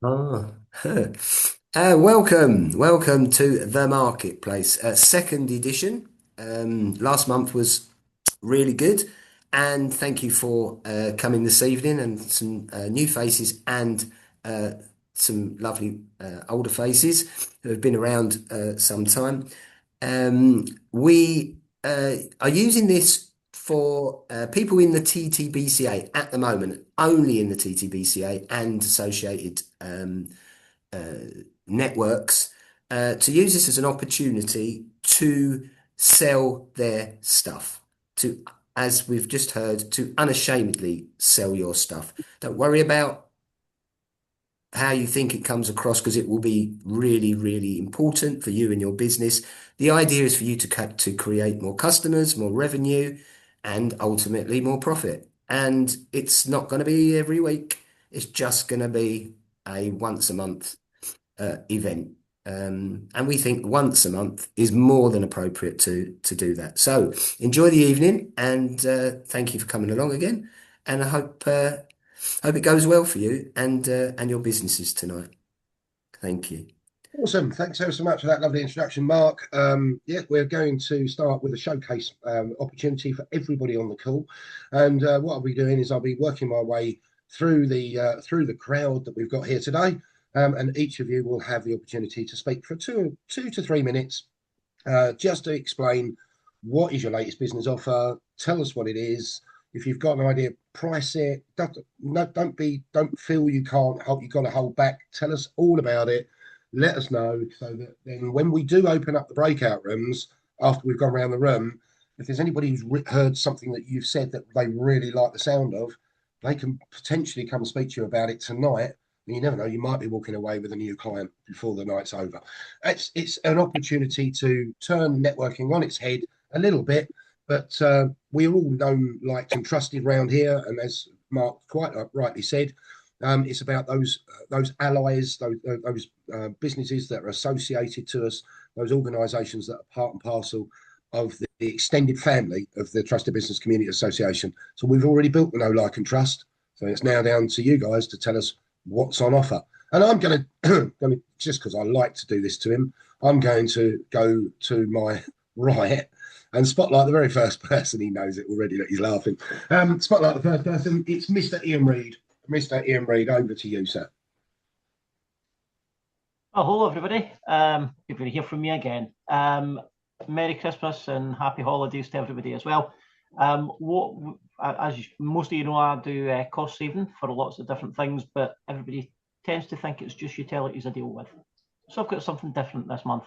Ah, welcome to the marketplace, second edition. Last month was really good, and thank you for coming this evening and some new faces and uh, some lovely older faces who have been around some time. We are using this for people in the TTBCA at the moment, only in the TTBCA and associated networks, to use this as an opportunity to sell their stuff, to, as we've just heard, to unashamedly sell your stuff. Don't worry about how you think it comes across because it will be really, really important for you and your business. The idea is for you to create more customers, more revenue, and ultimately more profit. And it's not going to be every week. It's just going to be a once a month event. And we think once a month is more than appropriate to do that. So enjoy the evening and thank you for coming along again. And I hope it goes well for you and your businesses tonight. Thank you. Awesome. Thanks ever so much for that lovely introduction, Mark. Yeah, we're going to start with a showcase opportunity for everybody on the call. And what I'll be doing is I'll be working my way through the crowd that we've got here today. And each of you will have the opportunity to speak for two to 3 minutes, just to explain what is your latest business offer. Tell us what it is. If you've got an idea, price it. Don't feel you can't help. You've got to hold back. Tell us all about it. Let us know so that then when we do open up the breakout rooms after we've gone around the room, if there's anybody who's heard something that you've said that they really like the sound of, they can potentially come and speak to you about it tonight. You never know, you might be walking away with a new client before the night's over. It's an opportunity to turn networking on its head a little bit, but we're all known, liked, and trusted around here. And as Mark quite rightly said, it's about those allies, those businesses that are associated to us, those organisations that are part and parcel of the extended family of the Trusted Business Community Association. So we've already built the know, like, and trust. So it's now down to you guys to tell us what's on offer. And I'm going to, just because I like to do this to him, I'm going to go to my right and spotlight the very first person. He knows it already that he's laughing. Spotlight the first person. It's Mr. Ian Reid. Mr. Ian Reid, over to you, sir. Oh, hello, everybody. Good to hear from me again. Merry Christmas and happy holidays to everybody as well. As most of you know, I do cost saving for lots of different things, but everybody tends to think it's just utilities I deal with. So I've got something different this month.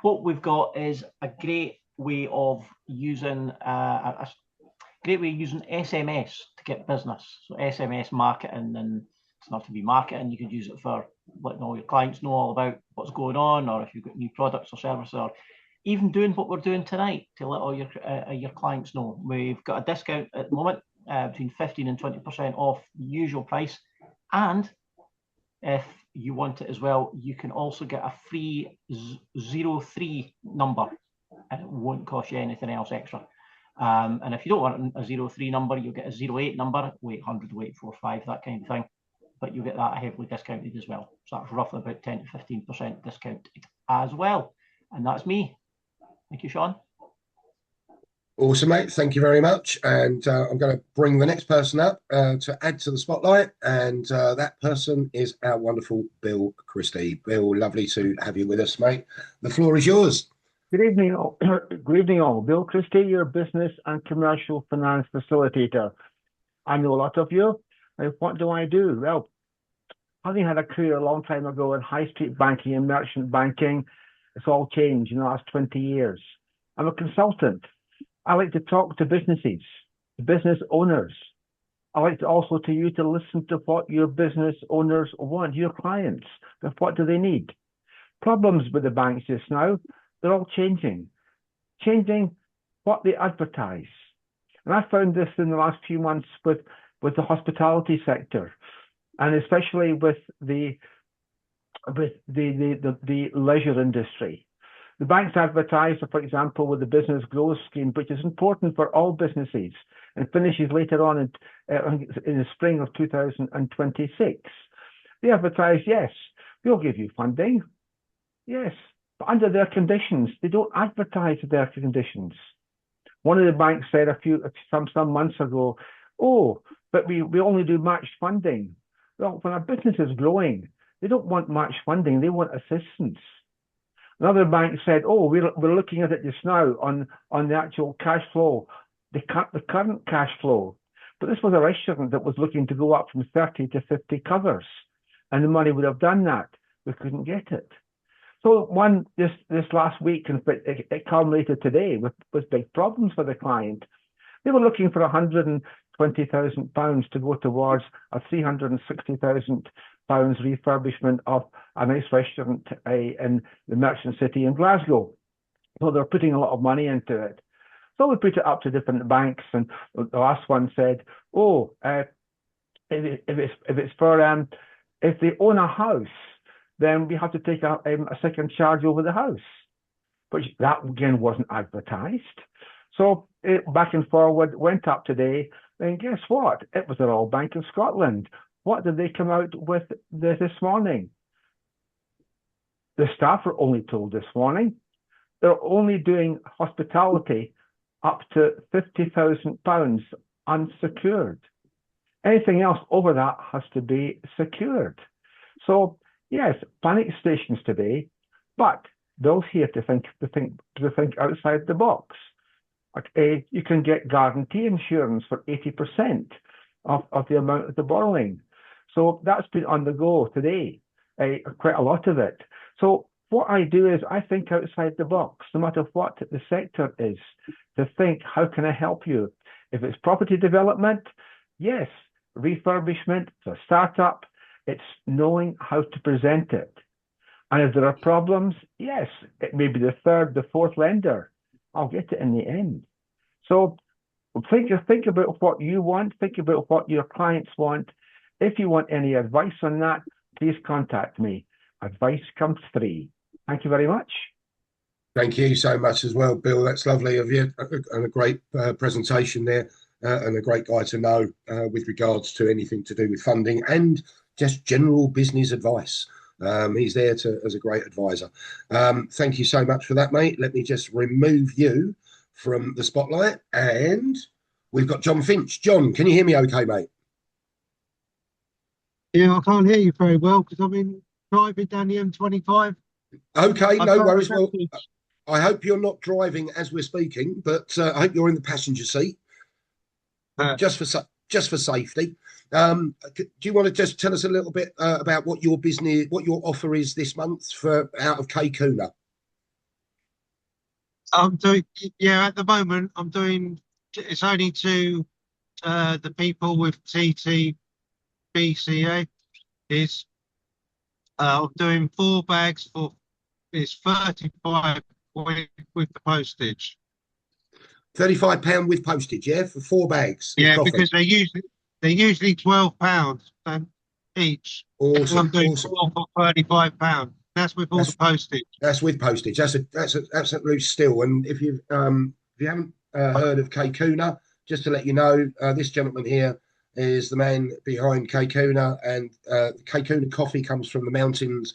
What we've got is a great way of using SMS to get business. So SMS marketing, and it's not to be marketing. You could use it for letting all your clients know all about what's going on, or if you've got new products or services, or even doing what we're doing tonight to let all your clients know. We've got a discount at the moment between 15 and 20% off the usual price. And if you want it as well, you can also get a free 03 number, and it won't cost you anything else extra. And if you don't want a 03 number, you'll get a 08 number, 0800, 0845, that kind of thing. But you get that heavily discounted as well. So that's roughly about 10 to 15% discounted as well. And that's me. Thank you, Sean. Awesome, mate. Thank you very much. And I'm going to bring the next person up to add to the spotlight. And that person is our wonderful Bill Christie. Bill, lovely to have you with us, mate. The floor is yours. Good evening, all. Good evening, all. Bill Christie, your business and commercial finance facilitator. I know a lot of you. What do I do? Well, having had a career a long time ago in high street banking and merchant banking, it's all changed in the last 20 years. I'm a consultant. I like to talk to businesses, to business owners. I like to also to you to listen to what your business owners want, your clients. What do they need? Problems with the banks just now, they're all changing what they advertise. And I found this in the last few months with the hospitality sector, and especially with the leisure industry. The banks advertise, for example, with the business growth scheme, which is important for all businesses and finishes later on in the spring of 2026. They advertise, yes, we'll give you funding. Yes, but under their conditions. They don't advertise their conditions. One of the banks said some months ago, oh, but we only do matched funding. Well, when a business is growing, they don't want matched funding, they want assistance. Another bank said, oh, we're looking at it just now on the actual cash flow, the current cash flow. But this was a restaurant that was looking to go up from 30 to 50 covers, and the money would have done that. We couldn't get it. So this last week, and it culminated today with big problems for the client. They were looking for £120,000 to go towards a £360,000 refurbishment of a nice restaurant in the Merchant City in Glasgow. So they're putting a lot of money into it. So we put it up to different banks, and the last one said, "Oh, if they own a house, then we have to take a second charge over the house." But that again wasn't advertised. So back and forward, went up today, and guess what? It was the Royal Bank of Scotland. What did they come out with this morning? The staff were only told this morning they're only doing hospitality up to £50,000 unsecured. Anything else over that has to be secured. So yes, panic stations today, but Bill's here to think outside the box. You can get guarantee insurance for 80% of the amount of the borrowing. So that's been on the go today, quite a lot of it. So what I do is I think outside the box, no matter what the sector is, to think, how can I help you? If it's property development, yes, refurbishment, it's a startup, it's knowing how to present it. And if there are problems, yes, it may be the third, the fourth lender. I'll get it in the end. So think about what you want, think about what your clients want. If you want any advice on that, please contact me. Advice comes free. Thank you very much. Thank you so much as well, Bill. That's lovely of you, and a great presentation there, and a great guy to know with regards to anything to do with funding and just general business advice. He's there as a great advisor. Thank you so much for that, mate. Let me just remove you from the spotlight, and we've got John Finch. John, can you hear me okay, mate? Yeah, I can't hear you very well because I've been driving down the M25. Okay, no worries. Well, I hope you're not driving as we're speaking, but I hope you're in the passenger seat, just for safety. Do you want to just tell us a little bit about what your business, what your offer is this month for out of Caicuna? I'm doing, yeah, at the moment, I'm doing, it's only to the people with TTBCA. I'm doing 4 bags for, it's 35 with the postage. £35 with postage, yeah, for 4 bags. Yeah, because they're usually £12 each. Awesome. I'm doing awesome. 4 for £35. That's with all the postage. That's with postage. That's an absolute steal. And if you haven't heard of Caicuna, just to let you know, this gentleman here is the man behind Caicuna, and Caicuna coffee comes from the mountains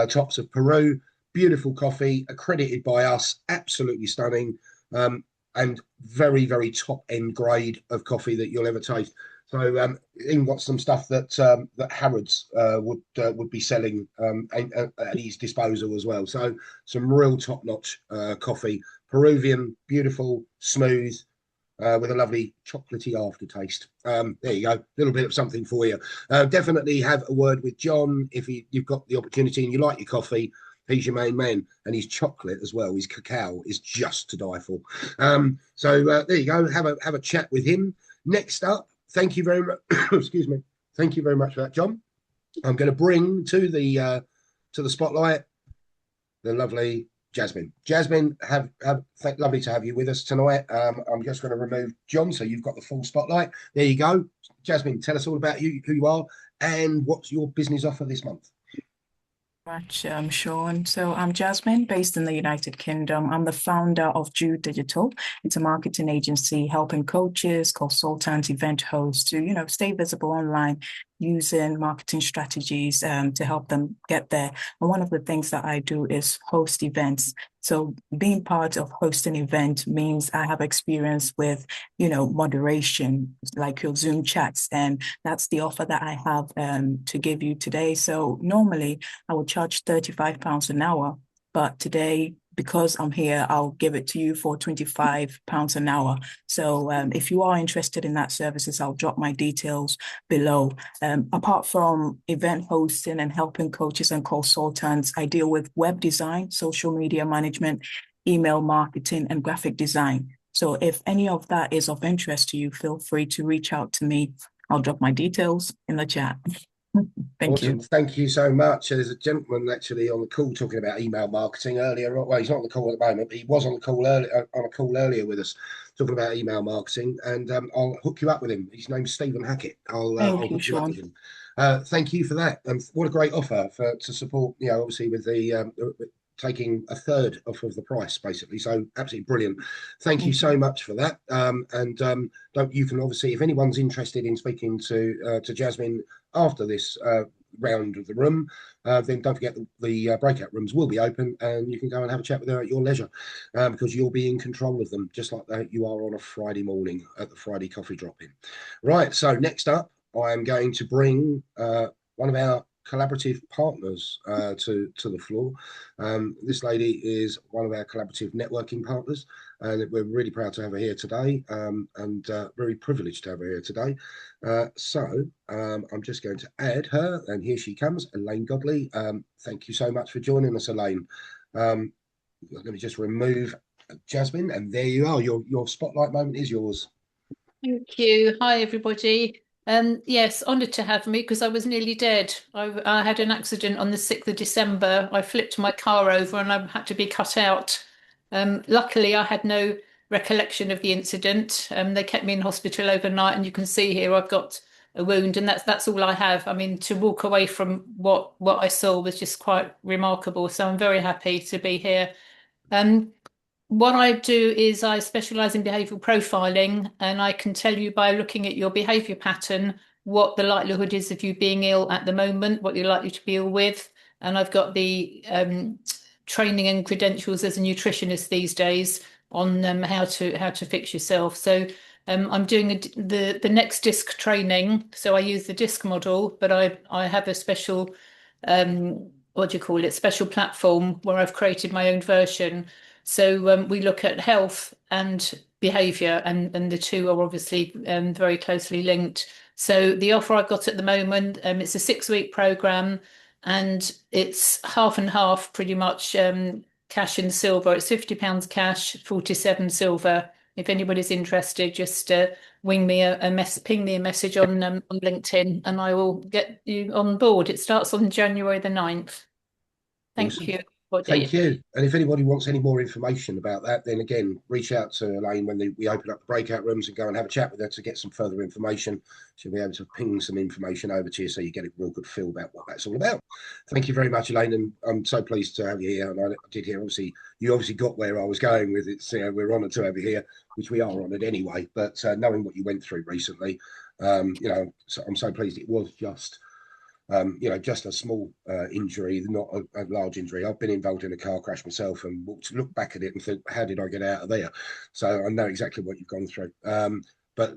tops of Peru. Beautiful coffee, accredited by us, absolutely stunning, and very, very top end grade of coffee that you'll ever taste. So even got some stuff that Harrods would be selling at his disposal as well. So some real top notch coffee, Peruvian, beautiful, smooth, with a lovely chocolatey aftertaste. There you go, a little bit of something for you. Definitely have a word with John if you've got the opportunity and you like your coffee. He's your main man, and his chocolate as well, his cacao is just to die for. So there you go, have a chat with him. Next up, thank you very much. Excuse me. Thank you very much for that, John. I'm going to bring to the spotlight the lovely Jasmine. Jasmine, lovely to have you with us tonight. I'm just going to remove John, so you've got the full spotlight. There you go. Jasmine, tell us all about you, who you are, and what's your business offer this month. Much, Sean. So I'm Jasmine, based in the United Kingdom. I'm the founder of Jude Digital. It's a marketing agency helping coaches, consultants, event hosts to, stay visible online using marketing strategies to help them get there. And one of the things that I do is host events. So being part of hosting event means I have experience with, moderation, like your Zoom chats. And that's the offer that I have to give you today. So normally I would charge £35 an hour, but today, because I'm here, I'll give it to you for £25 an hour. So if you are interested in that services, I'll drop my details below. Apart from event hosting and helping coaches and consultants, I deal with web design, social media management, email marketing, and graphic design. So if any of that is of interest to you, feel free to reach out to me. I'll drop my details in the chat. Thank you. Awesome. Thank you so much. There's a gentleman actually on the call talking about email marketing earlier. Well, he's not on the call at the moment, but he was on the call earlier with us talking about email marketing, and I'll hook you up with him. His name's Stephen Hackett. I'll hook you up with him. Thank you for that. What a great offer to support, obviously with the taking a third off of the price, basically. So absolutely brilliant. Thank you so much for that. You can obviously, if anyone's interested in speaking to Jasmine after this round of the room, then don't forget the breakout rooms will be open, and you can go and have a chat with her at your leisure, because you'll be in control of them, just like that you are on a Friday morning at the Friday coffee drop-in. Right, so next up, I am going to bring one of our collaborative partners to the floor. This lady is one of our collaborative networking partners, and we're really proud to have her here today, and very privileged to have her here today. I'm just going to add her, and here she comes, Elaine Godley. Thank you so much for joining us, Elaine. Let me just remove Jasmine, and there you are. Your spotlight moment is yours. Thank you. Hi, everybody. Yes, honoured to have me, because I was nearly dead. I had an accident on the 6th of December. I flipped my car over and I had to be cut out. Luckily, I had no recollection of the incident. They kept me in hospital overnight, and you can see here I've got a wound, and that's all I have. I mean, to walk away from what I saw was just quite remarkable. So I'm very happy to be here. What I do is I specialise in behavioural profiling, and I can tell you by looking at your behaviour pattern what the likelihood is of you being ill at the moment, what you're likely to be ill with. And I've got the training and credentials as a nutritionist these days on how to fix yourself. So I'm doing the next disc training. So I use the disc model, but I have a special special platform where I've created my own version. So we look at health and behaviour, and the two are obviously very closely linked. So the offer I've got at the moment, it's a 6-week programme, and it's half and half pretty much, cash and silver. It's £50 cash, 47 silver. If anybody's interested, just ping me a message on LinkedIn, and I will get you on board. It starts on January the 9th. Thank Awesome. you. Thank you. And if anybody wants any more information about that, then again, reach out to Elaine when we open up the breakout rooms, and go and have a chat with her to get some further information. She'll be able to ping some information over to you, so you get a real good feel about what that's all about. Thank you very much, Elaine, and I'm so pleased to have you here. And I did hear, obviously, you obviously got where I was going with it. So we're honoured to have you here, which we are honoured anyway. But knowing what you went through recently, so I'm so pleased it was just just a small injury, not a large injury. I've been involved in a car crash myself, and look back at it and think, how did I get out of there? So I know exactly what you've gone through. But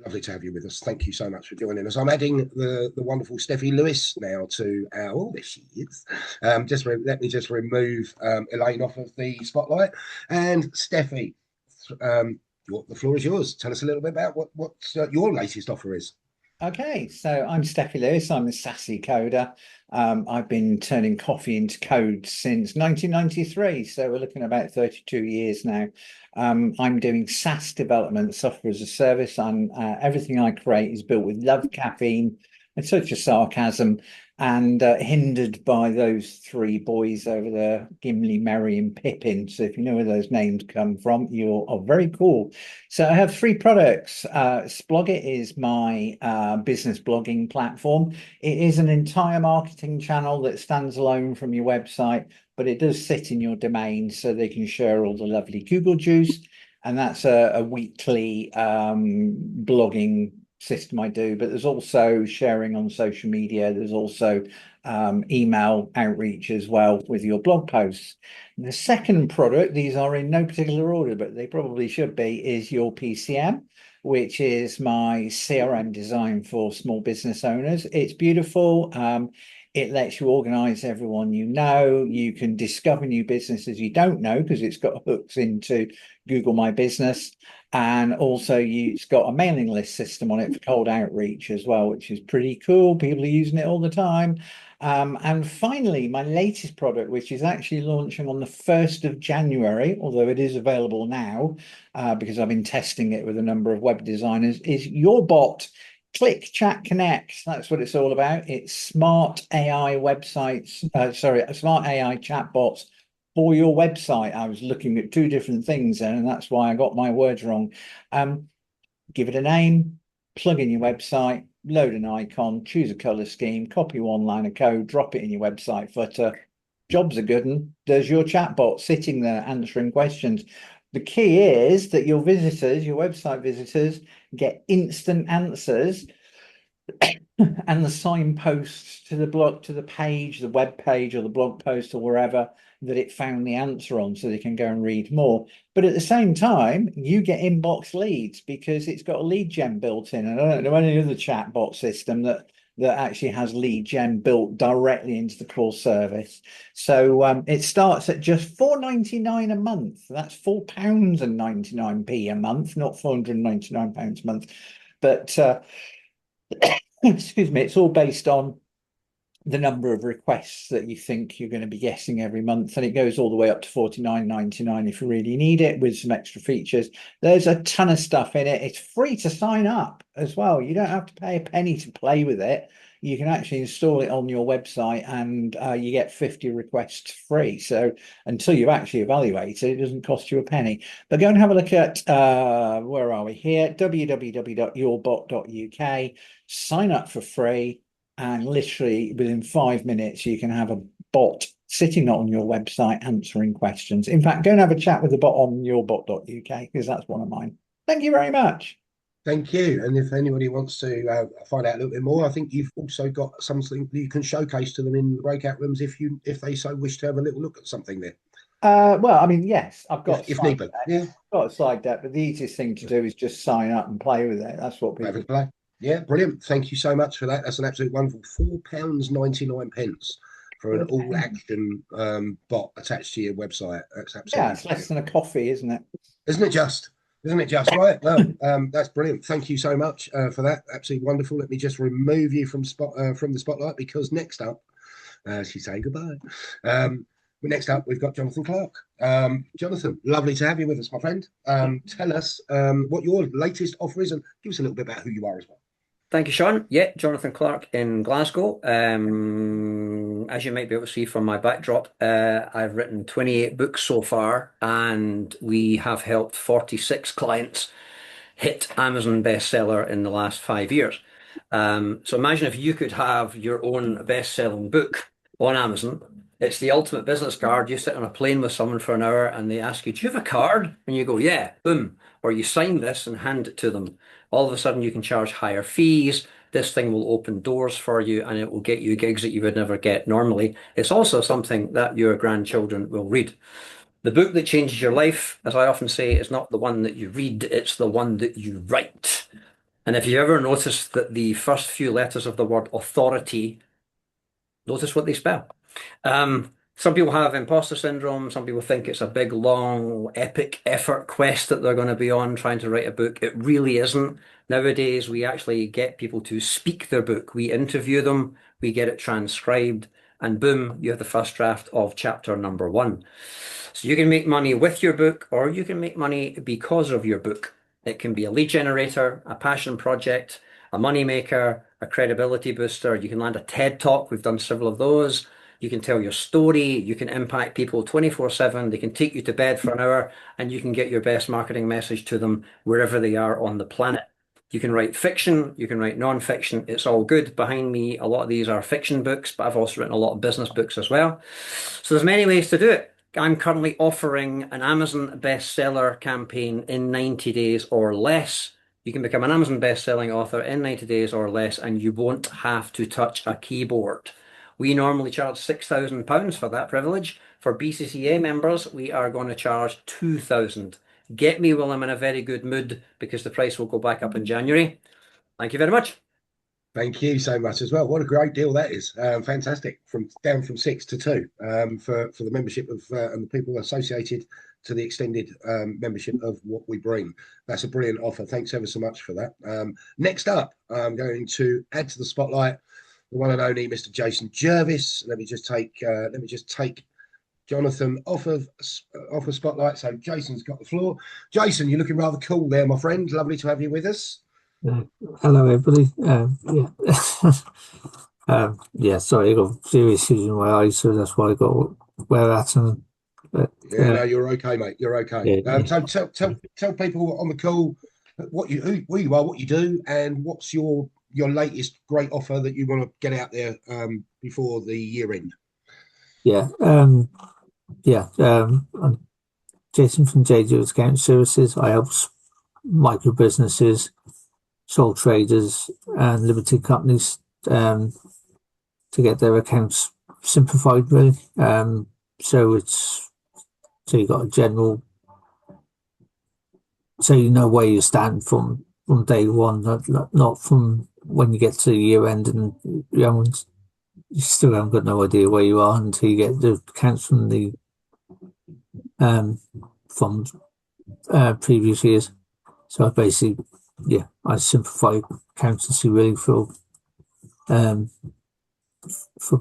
lovely to have you with us. Thank you so much for joining us. I'm adding the wonderful Steffi Lewis now to our, oh, there she is. Let me just remove Elaine off of the spotlight. And Steffi, the floor is yours. Tell us a little bit about what your latest offer is. Okay, so I'm Steffi Lewis. I'm a sassy coder. I've been turning coffee into code since 1993, so we're looking at about 32 years now. I'm doing SaaS development, software as a service, and everything I create is built with love, caffeine, and such a sarcasm, and hindered by those 3 boys over there, Gimli, Merry, and Pippin. So if you know where those names come from, you are very cool. So I have 3 products. Splogit is my business blogging platform. It is an entire marketing channel that stands alone from your website, but it does sit in your domain, so they can share all the lovely Google juice. And that's a weekly blogging system I do, but there's also sharing on social media. There's also email outreach as well with your blog posts. The second product, these are in no particular order, but they probably should be, is your PCM, which is my CRM design for small business owners. It's beautiful. It lets you organize everyone you know. You can discover new businesses you don't know because it's got hooks into Google My Business. And also it's got a mailing list system on it for cold outreach as well, which is pretty cool. People are using it all the time. And finally, my latest product, which is actually launching on the 1st of January, although it is available now because I've been testing it with a number of web designers, is your bot. Click Chat Connect. That's what it's all about. It's smart AI websites, smart AI chatbots for your website. I was looking at two different things then, and that's why I got my words wrong. Give it a name, plug in your website, load an icon, choose a color scheme, copy one line of code, drop it in your website footer. Job's a good one. There's your chatbot sitting there answering questions. The key is that your visitors, your website visitors, get instant answers and the signposts to the blog, to the page, the web page or the blog post or wherever that it found the answer on so they can go and read more. But at the same time, you get inbox leads because it's got a lead gen built in. And I don't know any other chatbot system that actually has lead gen built directly into the core service. So it starts at just £4.99 a month. That's £4.99 a month, not £499 a month. But excuse me, it's all based on the number of requests that you think you're going to be getting every month, and it goes all the way up to £49.99 if you really need it, with some extra features. There's a ton of stuff in it. It's free to sign up as well. You don't have to pay a penny to play with it. You can actually install it on your website and you get 50 requests free. So until you've actually evaluated, it doesn't cost you a penny. But go and have a look at, where are we here? www.yourbot.uk. Sign up for free. And literally within 5 minutes, you can have a bot sitting on your website answering questions. In fact, go and have a chat with the bot on yourbot.uk because that's one of mine. Thank you very much. Thank you. And if anybody wants to find out a little bit more, I think you've also got something that you can showcase to them in the breakout rooms if they so wish to have a little look at something there. Well, I mean, yes, I've got if need be. Yeah. I've got a slide deck, but the easiest thing to do is just sign up and play with it. That's what people play. Yeah, brilliant. Thank you so much for that. That's an absolute wonderful £4.99 for an all action bot attached to your website. That's absolutely it's less than a coffee, isn't it? Isn't it just? Isn't it just right? No, that's brilliant. Thank you so much for that. Absolutely wonderful. Let me just remove you from the spotlight because next up, she's saying goodbye. Next up, we've got Jonathan Clark. Jonathan, lovely to have you with us, my friend. Tell us what your latest offer is and give us a little bit about who you are as well. Thank you, Sean. Yeah, Jonathan Clark in Glasgow. As you might be able to see from my backdrop, I've written 28 books so far, and we have helped 46 clients hit Amazon bestseller in the last 5 years. So imagine if you could have your own best-selling book on Amazon. It's the ultimate business card. You sit on a plane with someone for an hour and they ask you, do you have a card? And you go, yeah, boom. Or you sign this and hand it to them. All of a sudden you can charge higher fees. This thing will open doors for you and it will get you gigs that you would never get normally. It's also something that your grandchildren will read. The book that changes your life, as I often say, is not the one that you read, it's the one that you write. And if you ever notice that the first few letters of the word authority, notice what they spell. Some people have imposter syndrome. Some people think it's a big, long, epic effort quest that they're going to be on trying to write a book. It really isn't. Nowadays, we actually get people to speak their book. We interview them, we get it transcribed, and boom, you have the first draft of chapter number 1. So you can make money with your book, or you can make money because of your book. It can be a lead generator, a passion project, a money maker, a credibility booster. You can land a TED Talk. We've done several of those. You can tell your story. You can impact people 24/7. They can take you to bed for an hour and you can get your best marketing message to them wherever they are on the planet. You can write fiction. You can write non-fiction. It's all good. Behind me, a lot of these are fiction books, but I've also written a lot of business books as well. So there's many ways to do it. I'm currently offering an Amazon bestseller campaign in 90 days or less. You can become an Amazon best-selling author in 90 days or less, and you won't have to touch a keyboard. We normally charge £6,000 for that privilege. For BCCA members, we are going to charge 2,000. Get me while I'm in a very good mood, because the price will go back up in January. Thank you very much. Thank you so much as well. What a great deal that is. Fantastic. From down from 6 to 2 for the membership of and the people associated to the extended membership of what we bring. That's a brilliant offer. Thanks ever so much for that. Next up, I'm going to add to the spotlight the one and only Mr. Jason Jervis. Let me just take Jonathan off of spotlight. So Jason's got the floor. Jason, you're looking rather cool there, my friend. Lovely to have you with us. Hello, everybody. Yeah, sorry, I got serious issues in my eyes, so that's why I got to wear that. But no, you're okay, mate. You're okay. Yeah. So tell people on the call who you are, what you do, and what's your latest great offer that you want to get out there before the year end. I'm Jason from JJ Accounting Services. I help micro businesses, sole traders, and limited companies to get their accounts simplified, really. So you got a general, so you know where you stand from day one, not from when you get to the year end and you still haven't got no idea where you are until you get the accounts from the previous years. So I basically, I simplify accountancy really for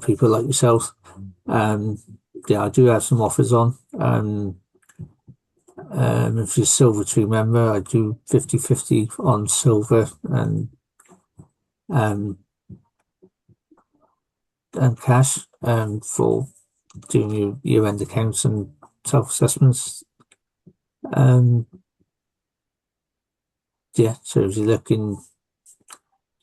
people like yourself. I do have some offers on. If you're a Silver Tree member, I do 50/50 on silver and cash for doing your year-end accounts and self-assessments. So if you're looking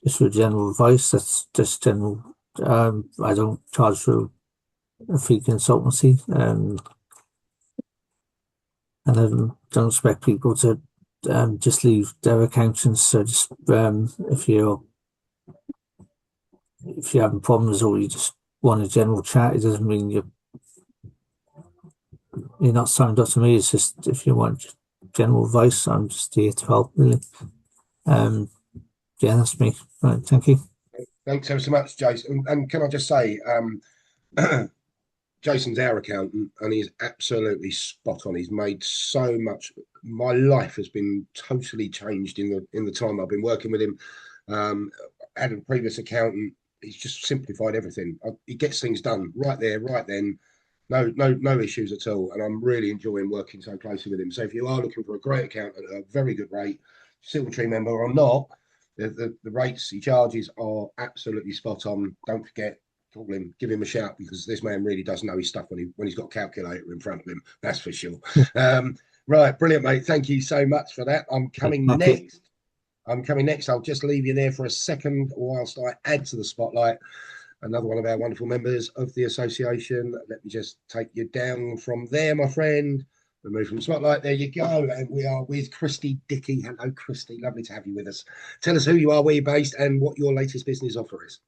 just for general advice, that's just general. I don't charge for a fee consultancy, and I don't expect people to just leave their accountants. So just if you're having problems or you just want a general chat, it doesn't mean you're not signed up to me. It's just if you want general advice, I'm just here to help, really. That's me. Right, thank you. Thanks ever so much, Jason. And can I just say, Jason's our accountant, and he's absolutely spot on. He's made so much. My life has been totally changed in the time I've been working with him. Had a previous accountant. He's just simplified everything. He gets things done right there, right then. No issues at all. And I'm really enjoying working so closely with him. So if you are looking for a great accountant at a very good rate, Silver Tree member or not, the rates he charges are absolutely spot on. Don't forget, call him, give him a shout, because this man really does know his stuff when he's got a calculator in front of him. That's for sure. Right, brilliant, mate. Thank you so much for that. I'm coming next. I'll just leave you there for a second whilst I add to the spotlight another one of our wonderful members of the association. Let me just take you down from there, my friend. Remove from spotlight. There you go. And we are with Christy Dickey. Hello, Christy. Lovely to have you with us. Tell us who you are, where you're based, and what your latest business offer is.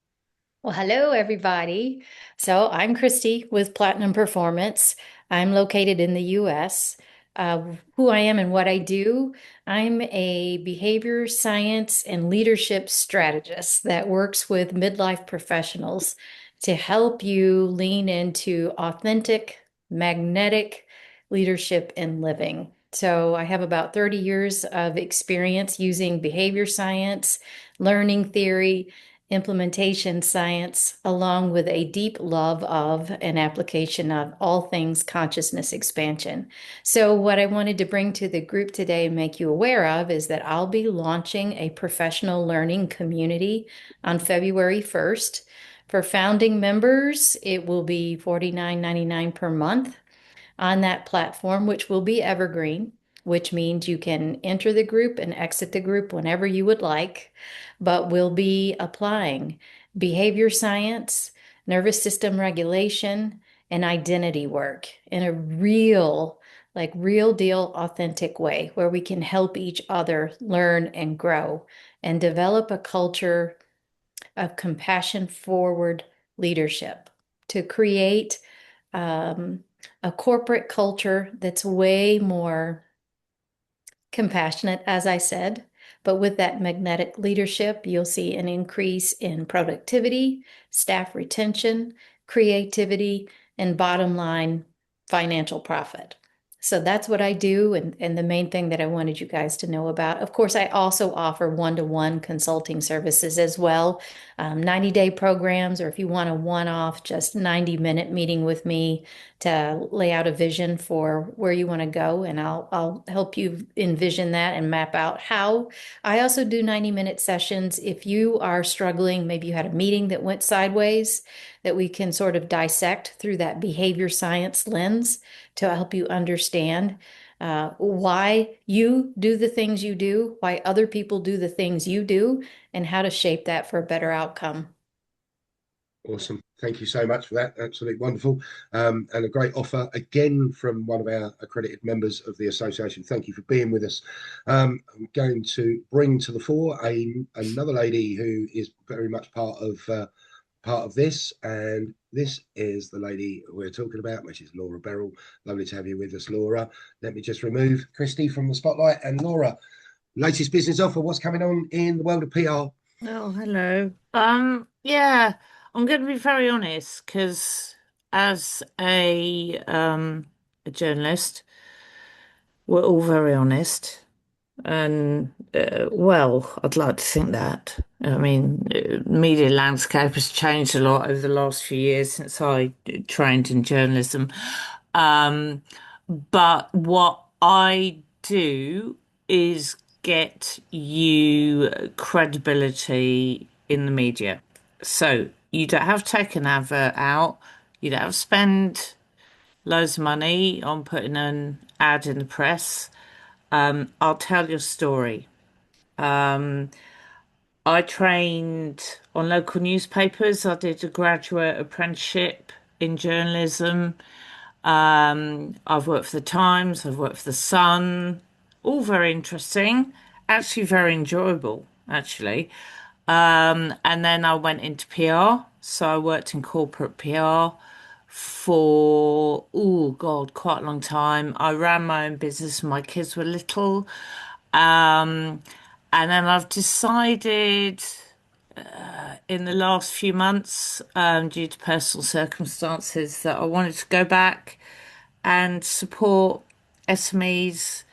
Well, hello, everybody. So I'm Christy with Platinum Performance. I'm located in the U.S. Who I am and what I do, I'm a behavior science and leadership strategist that works with midlife professionals to help you lean into authentic, magnetic leadership and living. So I have about 30 years of experience using behavior science, learning theory, implementation science, along with a deep love of an application of all things consciousness expansion. So what I wanted to bring to the group today and make you aware of is that I'll be launching a professional learning community on February 1st. For founding members, it will be $49.99 per month on that platform, which will be evergreen, which means you can enter the group and exit the group whenever you would like, but we'll be applying behavior science, nervous system regulation, and identity work in a real like real deal, authentic way where we can help each other learn and grow and develop a culture of compassion forward leadership to create a corporate culture that's way more compassionate, as I said. But with that magnetic leadership, you'll see an increase in productivity, staff retention, creativity, and bottom line financial profit. So that's what I do, and the main thing that I wanted you guys to know about. Of course, I also offer one-to-one consulting services as well, 90-day programs, or if you want a one-off, just 90-minute meeting with me to lay out a vision for where you want to go, and I'll help you envision that and map out how. I also do 90-minute sessions if you are struggling, maybe you had a meeting that went sideways, that we can sort of dissect through that behavior science lens to help you understand why you do the things you do, why other people do the things you do, and how to shape that for a better outcome. Awesome. Thank you so much for that. Absolutely wonderful. And a great offer again from one of our accredited members of the association. Thank you for being with us. I'm going to bring to the fore another lady who is very much part of this, and this is the lady we're talking about, which is Laura Beryl. Lovely to have you with us, Laura. Let me just remove Christy from the spotlight. And Laura, latest business offer, what's coming on in the world of PR? Oh, hello. Yeah, I'm going to be very honest because as a journalist, we're all very honest, and well, I'd like to think that. I mean, media landscape has changed a lot over the last few years since I trained in journalism. Um, but what I do is get you credibility in the media. So you don't have to take an advert out. You don't have to spend loads of money on putting an ad in the press. I'll tell your story. I trained on local newspapers. I did a graduate apprenticeship in journalism. I've worked for the Times, I've worked for the Sun, all very interesting, actually very enjoyable, actually. And then I went into PR, so I worked in corporate PR for, oh God, quite a long time. I ran my own business when my kids were little. Um, and then I've decided in the last few months, due to personal circumstances, that I wanted to go back and support SMEs,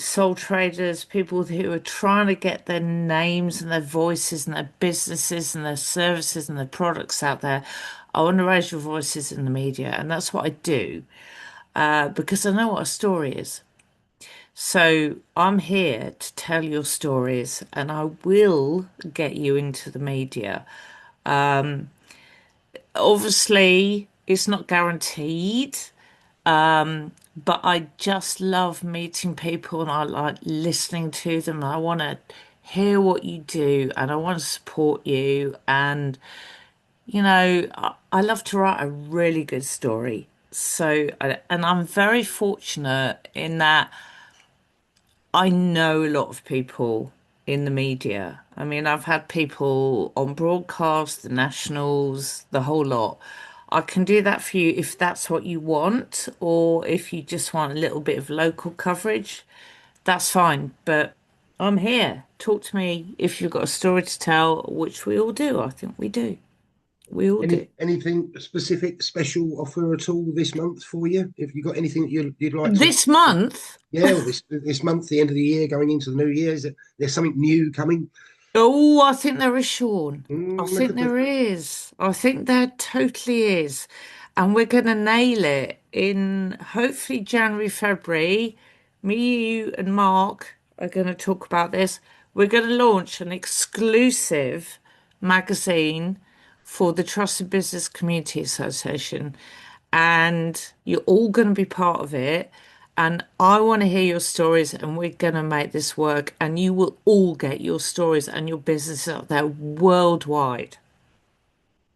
sole traders, people who are trying to get their names and their voices and their businesses and their services and their products out there. I want to raise your voices in the media, and that's what I do because I know what a story is. So I'm here to tell your stories, and I will get you into the media. Obviously, it's not guaranteed. But I just love meeting people and I like listening to them. I want to hear what you do and I want to support you. And, I love to write a really good story. So, and I'm very fortunate in that I know a lot of people in the media. I mean, I've had people on broadcast, the nationals, the whole lot. I can do that for you if that's what you want, or if you just want a little bit of local coverage, that's fine. But I'm here. Talk to me if you've got a story to tell, which we all do. I think we do. We all do. Anything specific, special offer at all this month for you? If you got anything that you'd like to, This month, yeah, well, this month, the end of the year, going into the new year, is there's something new coming? oh, I think there is, Sean. I Look think at the, there is. I think there totally is. And we're going to nail it in hopefully January, February. Me, you, and Mark are going to talk about this. We're going to launch an exclusive magazine for the Trusted Business Community Association. And you're all going to be part of it. And I want to hear your stories, and we're going to make this work. And you will all get your stories and your business out there worldwide.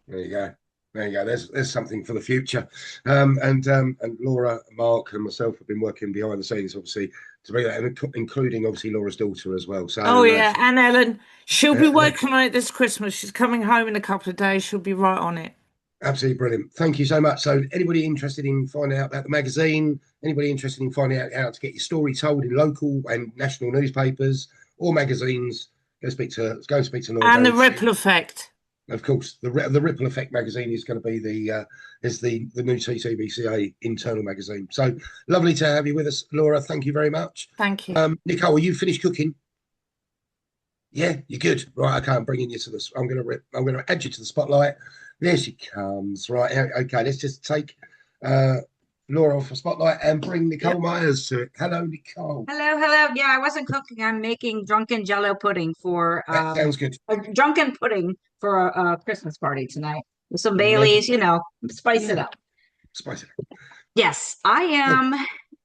there you go. There you go. There's something for the future. And Laura, Mark, and myself have been working behind the scenes, obviously, to bring that, and including obviously Laura's daughter as well. So Oh yeah, and Ellen, she'll be uh, working on it this Christmas. She's coming home in a couple of days. She'll be right on it. absolutely brilliant. Thank you so much. So anybody interested in finding out about the magazine, anybody interested in finding out how to get your story told in local and national newspapers or magazines, go and speak to Laura. And Go the and see. ripple effect. Of course, the Ripple Effect magazine is going to be the new TCBCA internal magazine. So lovely to have you with us, Laura. Thank you very much. Thank you. Nicole, are you finished cooking? Yeah, you're good. Right, okay, I'm bringing you to this. I'm gonna add you to the spotlight. There she comes. Right, okay. Let's just take Laura off the spotlight and bring Nicole Yep. Myers to it. Hello, Nicole. Hello, hello. Yeah, I wasn't cooking. I'm making drunken Jello pudding for That sounds good. a drunken pudding for a Christmas party tonight with some Lovely. Baileys, spice it up. Spice it up. Yes, I am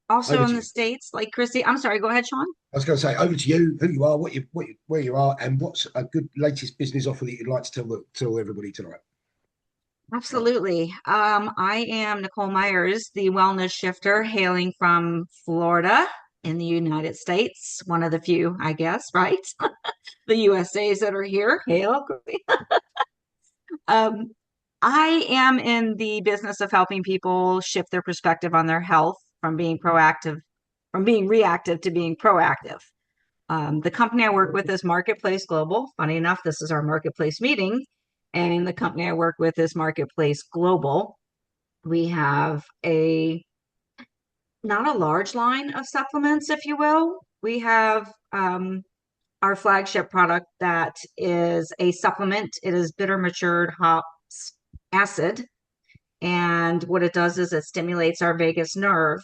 also Over in to the you. States, like Chrissy. I'm sorry, go ahead, Sean. I was going to say, over to you, who you are, where you are, and what's a good latest business offer that you'd like to tell everybody tonight. Absolutely. I am Nicole Myers, the wellness shifter hailing from Florida in the United States. One of the few, I guess, right? The USAs that are here. Hail. Um, I am in the business of helping people shift their perspective on their health from being reactive to being proactive. The company I work with is Marketplace Global. Funny enough, this is our Marketplace meeting. And the company I work with is Marketplace Global. We have not a large line of supplements, if you will. We have our flagship product that is a supplement. It is bitter matured hops acid. And what it does is it stimulates our vagus nerve.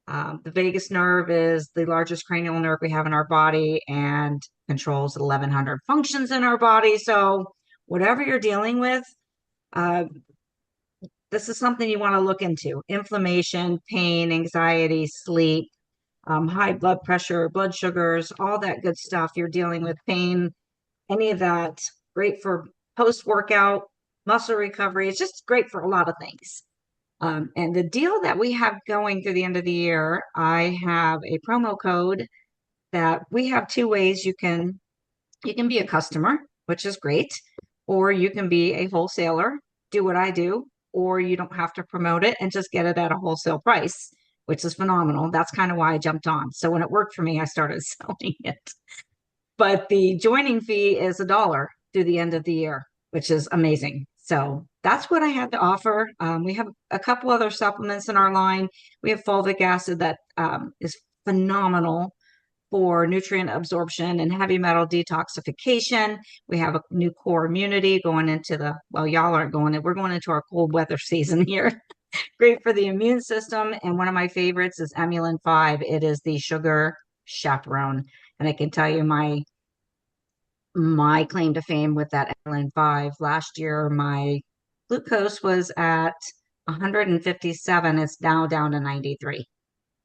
The vagus nerve is the largest cranial nerve we have in our body and controls 1,100 functions in our body. So whatever you're dealing with, this is something you want to look into. Inflammation, pain, anxiety, sleep, high blood pressure, blood sugars, all that good stuff. You're dealing with pain, any of that. Great for post-workout, muscle recovery. It's just great for a lot of things. And the deal that we have going through the end of the year, I have a promo code that we have two ways you can be a customer, which is great, or you can be a wholesaler, do what I do, or you don't have to promote it and just get it at a wholesale price, which is phenomenal. That's kind of why I jumped on. So when it worked for me, I started selling it. But the joining fee is $1 through the end of the year, which is amazing. So that's what I had to offer. We have a couple other supplements in our line. We have fulvic acid that is phenomenal for nutrient absorption and heavy metal detoxification. We have a new core immunity going into y'all aren't going in. We're going into our cold weather season here. Great for the immune system. And one of my favorites is Emulin 5. It is the sugar chaperone. And I can tell you my claim to fame with that Emulin 5. Last year, my glucose was at 157. It's now down to 93.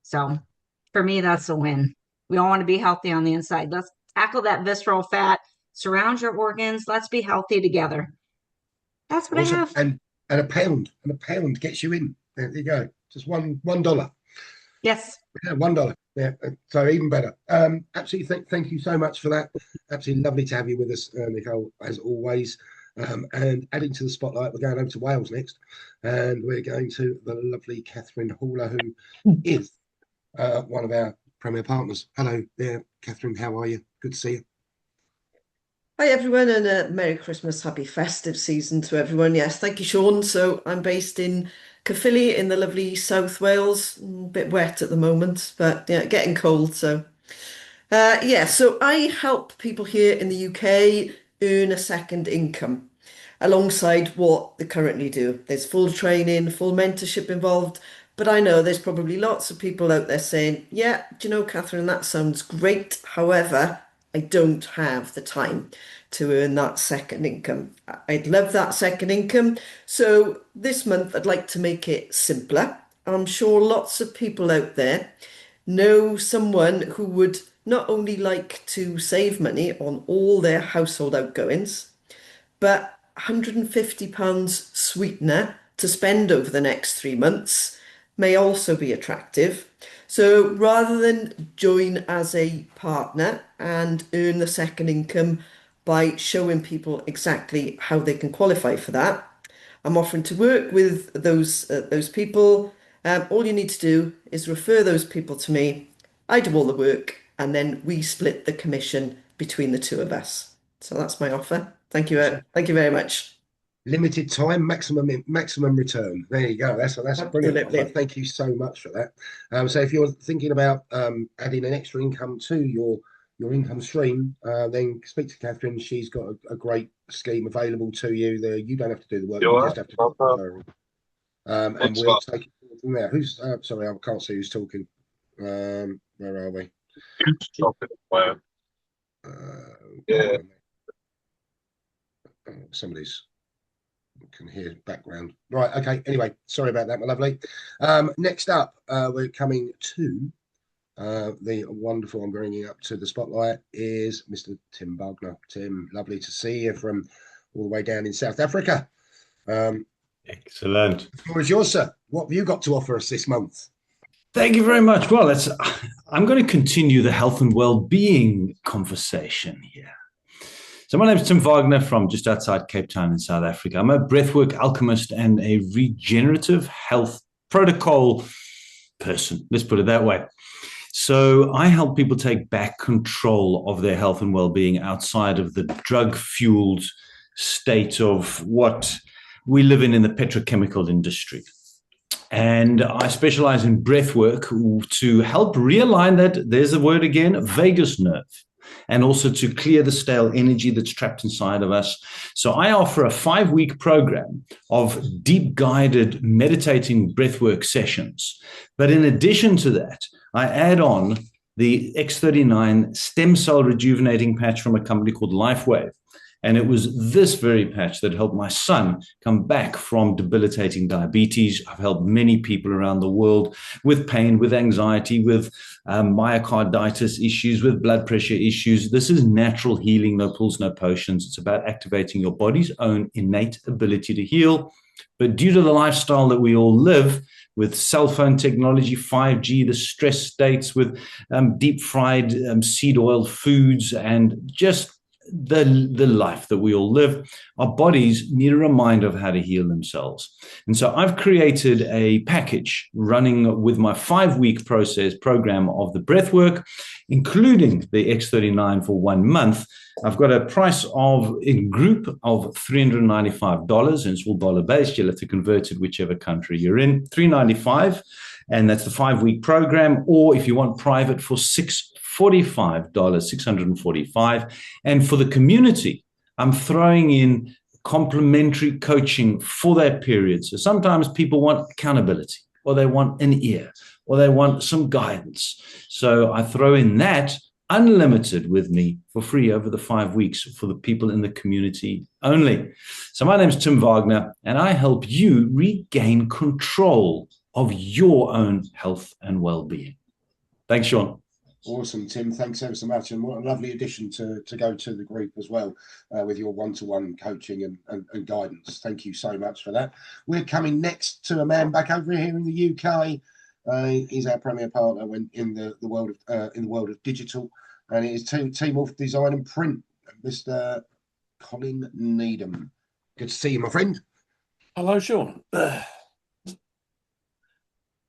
So for me, that's a win. We all want to be healthy on the inside. Let's tackle that visceral fat, surround your organs. Let's be healthy together. That's what Awesome. I have. And a pound gets you in. There you go. Just $1. Yes. Yeah, $1. Yeah, so even better. Absolutely. Thank you so much for that. Absolutely lovely to have you with us, Nicole, as always. And adding to the spotlight, we're going over to Wales next, and we're going to the lovely Catherine Haller, who is one of our premier partners. Hello there, Catherine. How are you? Good to see you. Hi everyone, and Merry Christmas, Happy festive season to everyone. Yes, thank you, Sean. So I'm based in Caerphilly in the lovely South Wales. A bit wet at the moment, but yeah, getting cold. So so I help people here in the UK earn a second income alongside what they currently do. There's full training, full mentorship involved, but I know there's probably lots of people out there saying, yeah, do you know, Catherine, that sounds great. However, I don't have the time to earn that second income. I'd love that second income. So this month, I'd like to make it simpler. I'm sure lots of people out there know someone who would not only like to save money on all their household outgoings, but £150 sweetener to spend over the next 3 months may also be attractive. So rather than join as a partner and earn the second income by showing people exactly how they can qualify for that, I'm offering to work with those people. All you need to do is refer those people to me. I do all the work, and then we split the commission between the two of us. So that's my offer. Thank you. Thank you very much. Limited time, maximum return. There you go. That's a brilliant Absolutely. offer. Thank you so much for that. So if you're thinking about adding an extra income to your income stream, then speak to Catherine. She's got a great scheme available to you. You don't have to do the work. You just have to do the referral. And we'll take it forward from there. Who's sorry, I can't see who's talking. Where are we? Yeah. Somebody's can hear background. Right, okay. Anyway, sorry about that, my lovely. Next up, we're coming to the wonderful, I'm bringing up to the spotlight is Mr. Tim Wagner. Tim, lovely to see you from all the way down in South Africa. Excellent. The floor is yours, sir. What have you got to offer us this month? Thank you very much. Well, I'm going to continue the health and well-being conversation here. So my name is Tim Wagner from just outside Cape Town in South Africa. I'm a breathwork alchemist and a regenerative health protocol person. Let's put it that way. So I help people take back control of their health and well-being outside of the drug-fueled state of what we live in the petrochemical industry. And I specialize in breathwork to help realign that, there's a word again, vagus nerve, and also to clear the stale energy that's trapped inside of us. So I offer a 5-week program of deep guided meditating breathwork sessions. But in addition to that, I add on the X39 stem cell rejuvenating patch from a company called LifeWave. And it was this very patch that helped my son come back from debilitating diabetes. I've helped many people around the world with pain, with anxiety, with myocarditis issues, with blood pressure issues. This is natural healing, no pills, no potions. It's about activating your body's own innate ability to heal. But due to the lifestyle that we all live, with cell phone technology, 5G, the stress states, with deep fried seed oil foods, and just the life that we all live, our bodies need a reminder of how to heal themselves. And so I've created a package running with my 5-week program of the breath work, including the X39 for 1 month. I've got a price of in group of $395, and it's all dollar based. You'll have to convert it whichever country you're in. $395, and that's the 5-week program. Or if you want private for $645. And for the community, I'm throwing in complimentary coaching for that period. So sometimes people want accountability, or they want an ear, or they want some guidance. So I throw in that unlimited with me for free over the 5 weeks for the people in the community only. So my name is Tim Wagner, and I help you regain control of your own health and well-being. Thanks, Sean. Awesome, Tim. Thanks ever so much. And what a lovely addition to go to the group as well with your one-to-one coaching and guidance. Thank you so much for that. We're coming next to a man back over here in the UK. He's our premier partner in the world of digital, and it is Team of Design and Print, Mr. Colin Needham. Good to see you, my friend. Hello, Sean.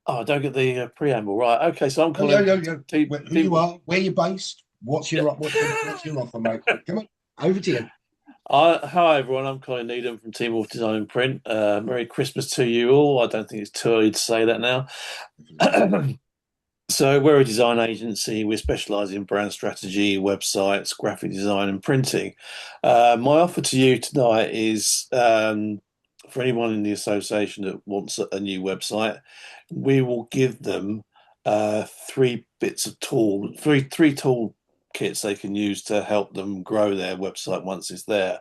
Oh, I don't get the preamble right. Okay, so I'm Colin. Who you are, where you're based, what's your offer, mate? Come on, over to you. Hi, everyone. I'm Colin Needham from Team of Design and Print. Merry Christmas to you all. I don't think it's too early to say that now. So we're a design agency. We specialise in brand strategy, websites, graphic design and printing. My offer to you tonight is for anyone in the association that wants a new website, we will give them 3 bits of three tool kits they can use to help them grow their website once it's there.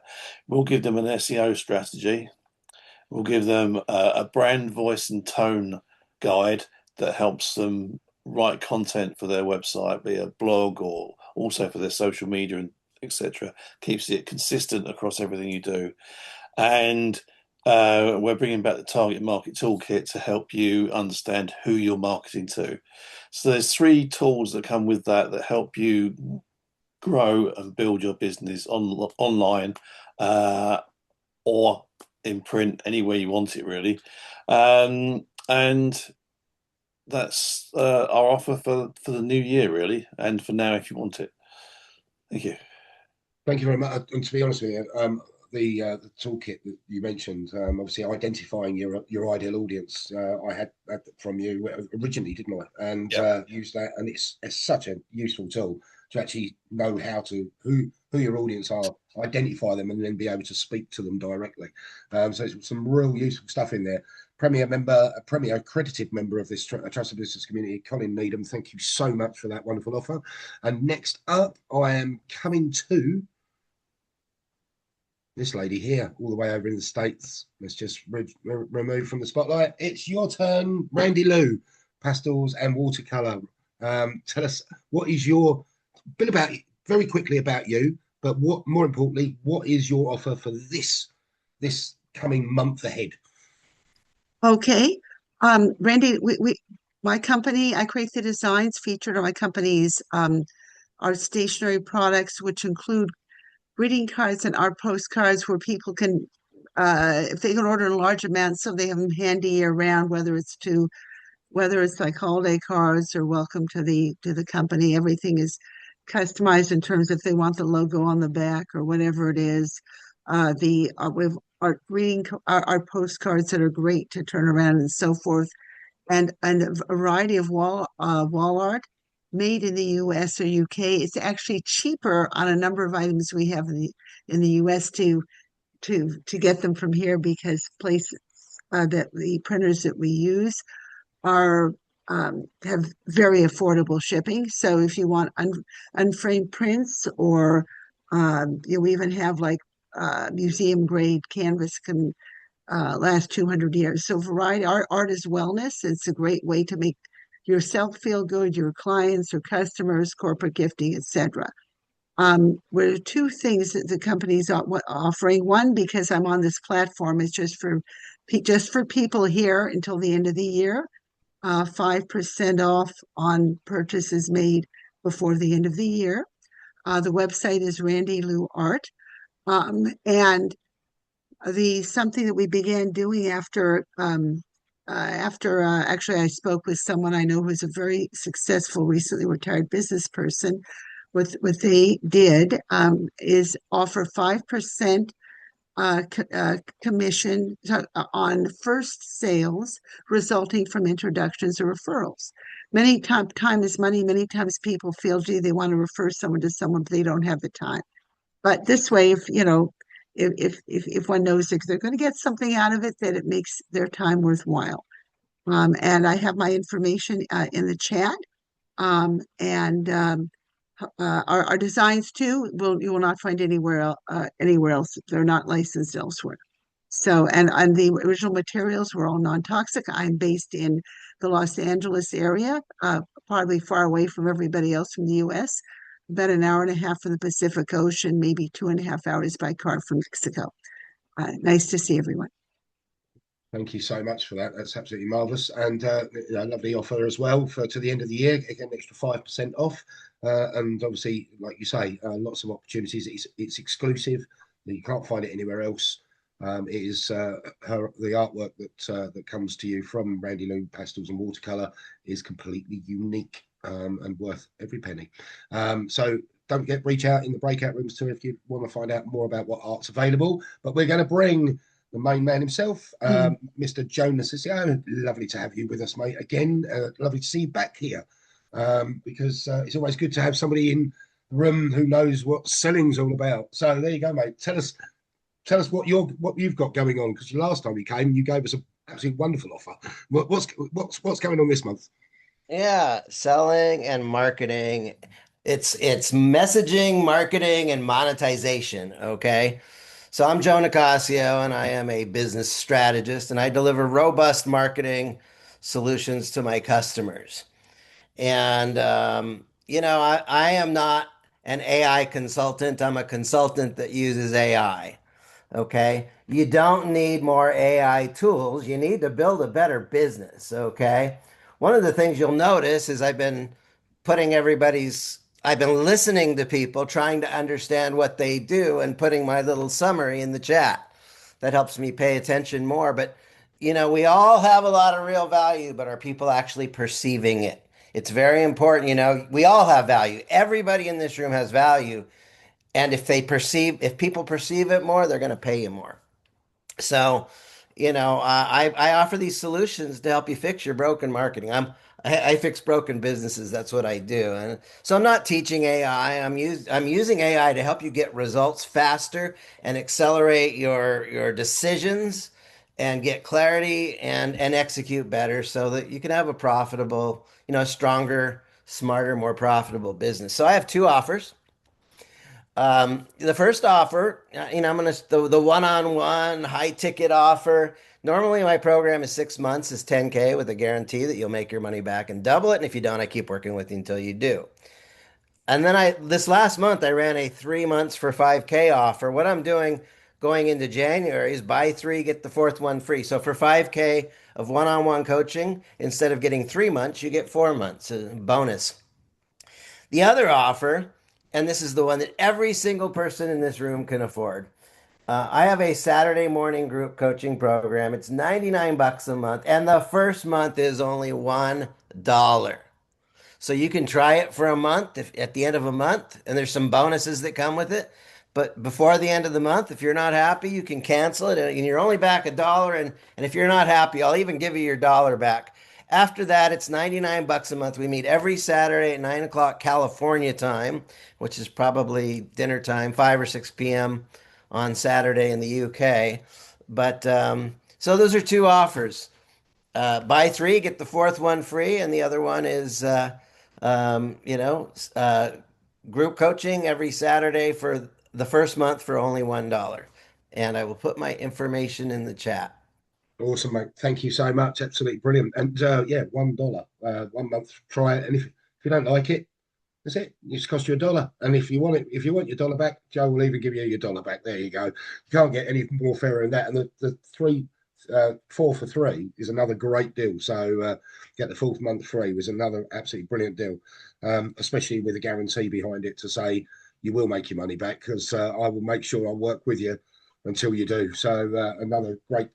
We'll give them an SEO strategy. We'll give them a brand voice and tone guide that helps them write content for their website, be a blog or also for their social media and etc. Keeps it consistent across everything you do. And We're bringing back the target market toolkit to help you understand who you're marketing to. So there's 3 tools that come with that help you grow and build your business online or in print, anywhere you want it, really. And that's our offer for the new year, really, and for now, if you want it. Thank you. Thank you very much. And to be honest with you, the toolkit that you mentioned, obviously identifying your ideal audience, I had that from you originally, didn't I? And used that, and it's such a useful tool to actually know who your audience are, identify them, and then be able to speak to them directly. So it's some real useful stuff in there. A Premier accredited member of this Trusted Business community, Colin Needham. Thank you so much for that wonderful offer. And next up, I am coming to this lady here, all the way over in the States. Let's just remove from the spotlight. It's your turn, Randy Lou, pastels and watercolor. Tell us what is your bit about, very quickly about you, but what more importantly, what is your offer for this coming month ahead? Okay. Randy, my company, I create the designs featured on my company's our stationery products, which include greeting cards and art postcards where people can, if they can order in large amounts, so they have them handy year round, whether it's like holiday cards or welcome to the company. Everything is customized in terms if they want the logo on the back or whatever it is. We've our postcards that are great to turn around and so forth, and a variety of wall art made in the U.S. or U.K. It's actually cheaper on a number of items we have in the U.S. to get them from here because places that the printers that we use are have very affordable shipping. So if you want unframed prints or we even have like museum grade canvas can last 200 years. So variety art is wellness. It's a great way to make yourself feel good, your clients or customers, corporate gifting, etc. Were 2 things that the company's offering. One, because I'm on this platform, is just for people here until the end of the year. 5% off on purchases made before the end of the year. The website is Randy Lou Art. And something that we began doing after actually I spoke with someone I know who's a very successful, recently retired business person. What they did is offer 5% commission on first sales resulting from introductions or referrals. Time is money. Many times people feel, gee, they want to refer someone to someone, but they don't have the time. But this way, if one knows that they're going to get something out of it, that it makes their time worthwhile. And I have my information in the chat. Our designs too, you will not find anywhere else. They're not licensed elsewhere. So, and the original materials were all non-toxic. I'm based in the Los Angeles area, probably far away from everybody else from the U.S., about an hour and a half from the Pacific Ocean, maybe 2.5 hours by car from Mexico. Nice to see everyone. Thank you so much for that. That's absolutely marvelous, and lovely offer as well to the end of the year. Again, extra 5% off, and obviously, like you say, lots of opportunities. It's exclusive. You can't find it anywhere else. It is the artwork that comes to you from Randy Lou Pastels and Watercolor is completely unique and worth every penny. So don't reach out in the breakout rooms too if you want to find out more about what art's available. But we're going to bring the main man himself, Mr. Jonas. Lovely to have you with us, mate. Again, lovely to see you back here because it's always good to have somebody in the room who knows what selling's all about. So there you go, mate. Tell us what you've got going on, because last time you came, you gave us an absolutely wonderful offer. What's going on this month? Yeah, selling and marketing. It's messaging, marketing, and monetization. Okay. So I'm Joe Nicasio, and I am a business strategist, and I deliver robust marketing solutions to my customers. And I am not an AI consultant. I'm a consultant that uses AI. Okay. You don't need more AI tools. You need to build a better business. Okay. One of the things you'll notice is I've been listening to people, trying to understand what they do and putting my little summary in the chat. That helps me pay attention more. But, we all have a lot of real value, but are people actually perceiving it? It's very important. We all have value. Everybody in this room has value. And if people perceive it more, they're going to pay you more. So, I offer these solutions to help you fix your broken marketing. I fix broken businesses. That's what I do. And so I'm not teaching AI. I'm using AI to help you get results faster and accelerate your decisions and get clarity and execute better so that you can have a profitable, stronger, smarter, more profitable business. So I have two offers. The first offer, I'm gonna the one-on-one high ticket offer. Normally, my program is 6 months, is 10K with a guarantee that you'll make your money back and double it. And if you don't, I keep working with you until you do. And then this last month, I ran a 3 months for 5K offer. What I'm doing going into January is buy three, get the fourth one free. So for 5K of one-on-one coaching, instead of getting 3 months, you get 4 months, a bonus. The other offer, and this is the one that every single person in this room can afford. I have a Saturday morning group coaching program. It's 99 bucks a month, and the first month is only $1. So you can try it for a month at the end of a month, and there's some bonuses that come with it. But before the end of the month, if you're not happy, you can cancel it, and you're only back $1. And if you're not happy, I'll even give you your dollar back. After that, it's 99 bucks a month. We meet every Saturday at 9 o'clock California time, which is probably dinner time, 5 or 6 p.m. on Saturday in the UK. But so those are two offers. Buy three, get the fourth one free, and the other one is, group coaching every Saturday for the first month for only $1. And I will put my information in the chat. Awesome, mate. Thank you so much. Absolutely brilliant. And yeah, $1, 1 month, try it. And if you don't like it, that's it. It just costs you $1. And if you want your dollar back, Joe will even give you your dollar back. There you go. You can't get any more fairer than that. And the 4 for 3 is another great deal. So get the fourth month free was another absolutely brilliant deal, especially with a guarantee behind it to say you will make your money back, because I will make sure I'll work with you until you do. So another great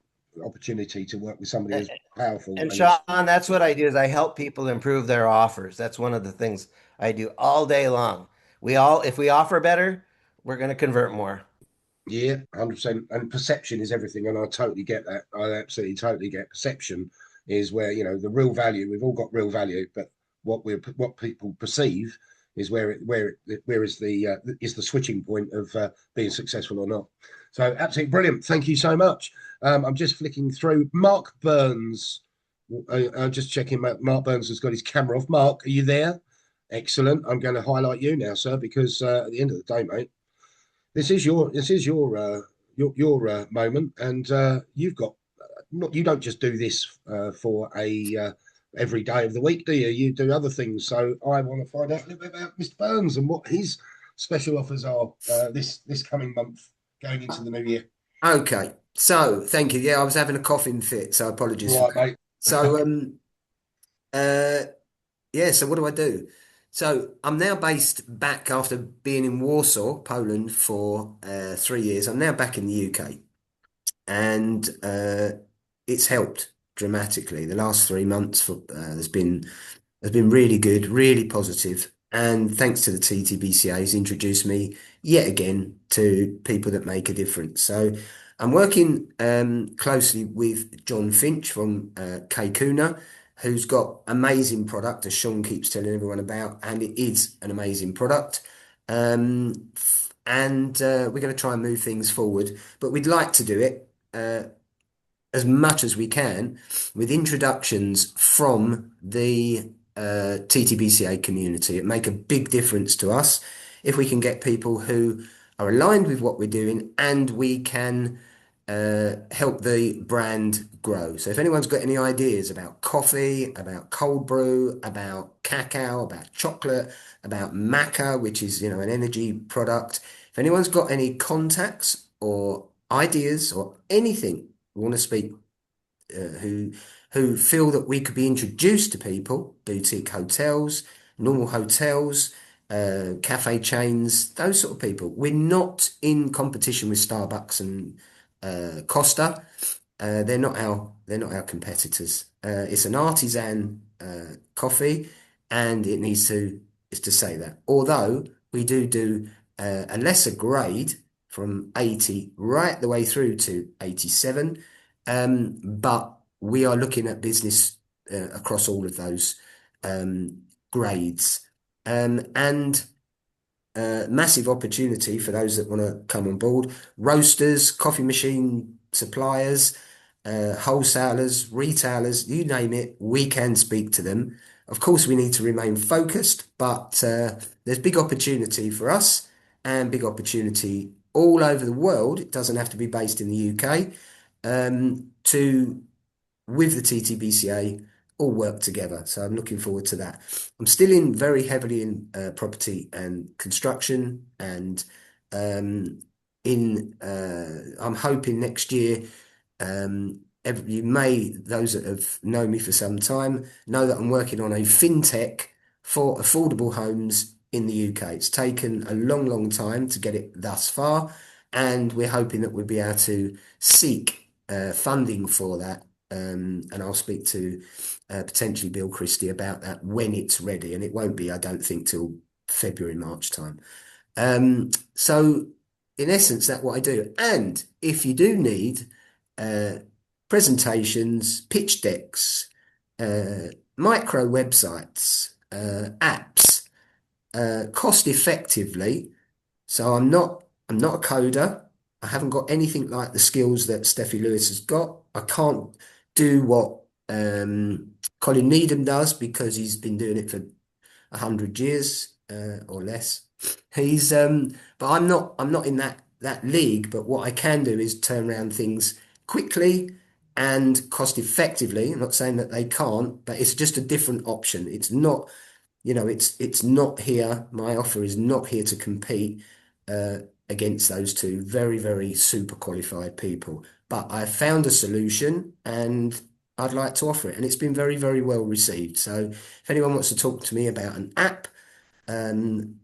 opportunity to work with somebody as powerful. And Sean, that's what I do is I help people improve their offers. That's one of the things I do all day long. If we offer better, we're going to convert more. Yeah, 100%. And perception is everything. And I totally get that. I absolutely totally get perception is where, the real value, we've all got real value, but what people perceive is where is the switching point of being successful or not. So absolutely brilliant. Thank you so much. I'm just flicking through. Marc Burns. I'm just checking. Marc Burns has got his camera off. Mark, are you there? Excellent. I'm going to highlight you now, sir, because at the end of the day, mate, this is your moment, and you've got. You don't just do this for a every day of the week, do you? You do other things. So I want to find out a little bit about Mr. Burns and what his special offers are this coming month going into the new year. Okay, so thank you. Yeah, I was having a coughing fit, so apologies for that. Mate. So yeah, so what do I do? So I'm now based back after being in Warsaw, Poland for 3 years. I'm now back in the UK, and it's helped dramatically. The last 3 months has been really good, really positive, and thanks to the TTBCA, has introduced me yet again to people that make a difference. So I'm working closely with John Finch from Kuna, who's got amazing product, as Sean keeps telling everyone about, and it is an amazing product. And we're going to try and move things forward, but we'd like to do it as much as we can with introductions from the TTBCA community. It make a big difference to us if we can get people who are aligned with what we're doing, and we can help the brand grow. So if anyone's got any ideas about coffee, about cold brew, about cacao, about chocolate, about maca, which is, an energy product, if anyone's got any contacts or ideas or anything want to speak, who feel that we could be introduced to people, boutique hotels, normal hotels, cafe chains, those sort of people. We're not in competition with Starbucks and Costa. They're not our competitors. It's an artisan coffee, and is to say that. Although we do a lesser grade from 80 right the way through to 87, but we are looking at business across all of those grades, and massive opportunity for those that want to come on board. Roasters, coffee machine suppliers, wholesalers, retailers, you name it, we can speak to them. Of course, we need to remain focused, but there's big opportunity for us and big opportunity all over the world. It doesn't have to be based in the UK, to, with the TTBCA, all work together. So I'm looking forward to that. I'm still in very heavily in property and construction, and I'm hoping next year, those that have known me for some time know that I'm working on a fintech for affordable homes in the UK. It's taken a long, long time to get it thus far, and we're hoping that we'll be able to seek funding for that. And I'll speak to potentially Bill Christie about that when it's ready, and it won't be, I don't think, till February, March time. So in essence, that's what I do. And if you do need presentations, pitch decks, micro websites, apps, cost effectively. So I'm not a coder. I haven't got anything like the skills that Steffi Lewis has got. I can't do what Colin Needham does because he's been doing it for 100 years or less. But I'm not in that league. But what I can do is turn around things quickly and cost effectively. I'm not saying that they can't, but it's just a different option. It's not, it's not here. My offer is not here to compete against those two very, very super qualified people. But I found a solution and I'd like to offer it. And it's been very, very well received. So if anyone wants to talk to me about an app,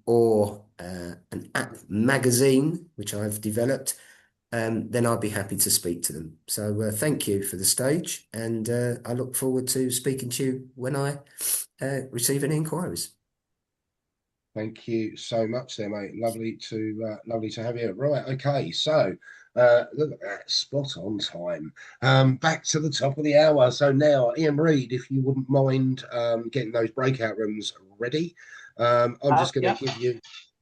or an app magazine, which I've developed, then I'll be happy to speak to them. So thank you for the stage, and I look forward to speaking to you when I receive any inquiries. Thank you so much there, mate. Lovely to have you. Right, okay, so look at that, spot on time. Back to the top of the hour. So now, Ian Reid, if you wouldn't mind getting those breakout rooms ready. I'm just going to give you,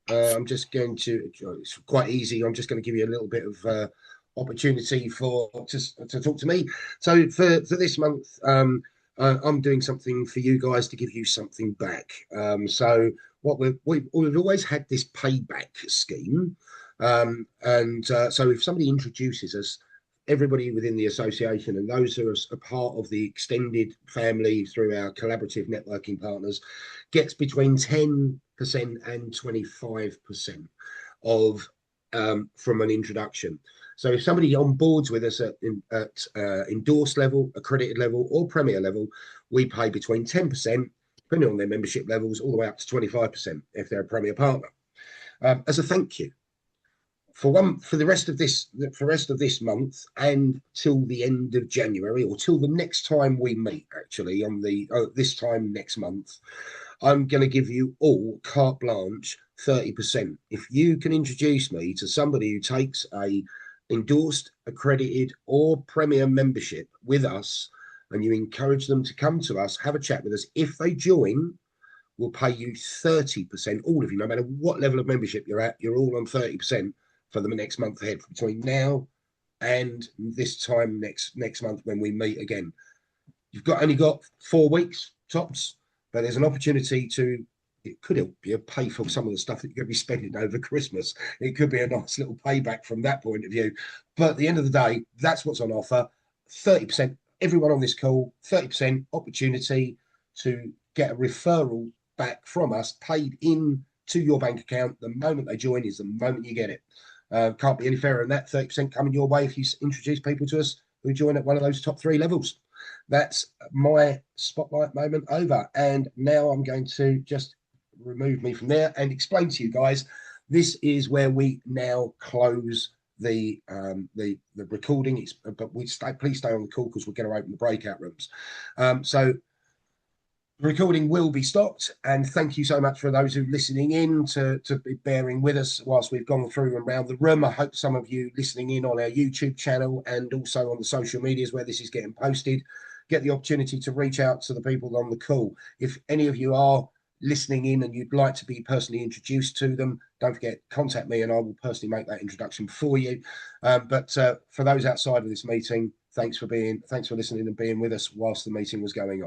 it's quite easy. I'm just going to give you a little bit of opportunity to talk to me. So for this month, I'm doing something for you guys to give you something back. So we've always had this payback scheme. So if somebody introduces us, everybody within the association and those who are a part of the extended family through our collaborative networking partners gets between 10% and 25% of from an introduction. So if somebody onboards with us at endorsed level, accredited level, or premier level, we pay between 10%, depending on their membership levels, all the way up to 25% if they're a premier partner. As a thank you. For the rest of this month and till the end of January, or till the next time we meet, actually on this time next month, I'm going to give you all carte blanche 30%. If you can introduce me to somebody who takes a endorsed, accredited, or premier membership with us, and you encourage them to come to us, have a chat with us, if they join, we'll pay you 30%. All of you, no matter what level of membership you're at, you're all on 30% for the next month ahead, between now and this time next month when we meet again. You've only got 4 weeks tops, but there's an opportunity it could help you pay for some of the stuff that you're going to be spending over Christmas. It could be a nice little payback from that point of view. But at the end of the day, that's what's on offer. 30%, everyone on this call, 30% opportunity to get a referral back from us paid in to your bank account. The moment they join is the moment you get it. Can't be any fairer than that. 30% coming your way if you introduce people to us who join at one of those top 3 levels. That's my spotlight moment over. And now I'm going to just remove me from there and explain to you guys, this is where we now close the recording. But please stay on the call because we're going to open the breakout rooms. So the recording will be stopped, and thank you so much for those who are listening in to be bearing with us whilst we've gone through and around the room. I hope some of you listening in on our YouTube channel and also on the social medias where this is getting posted get the opportunity to reach out to the people on the call. If any of you are listening in and you'd like to be personally introduced to them, don't forget, contact me and I will personally make that introduction for you. But for those outside of this meeting, thanks for listening and being with us whilst the meeting was going on.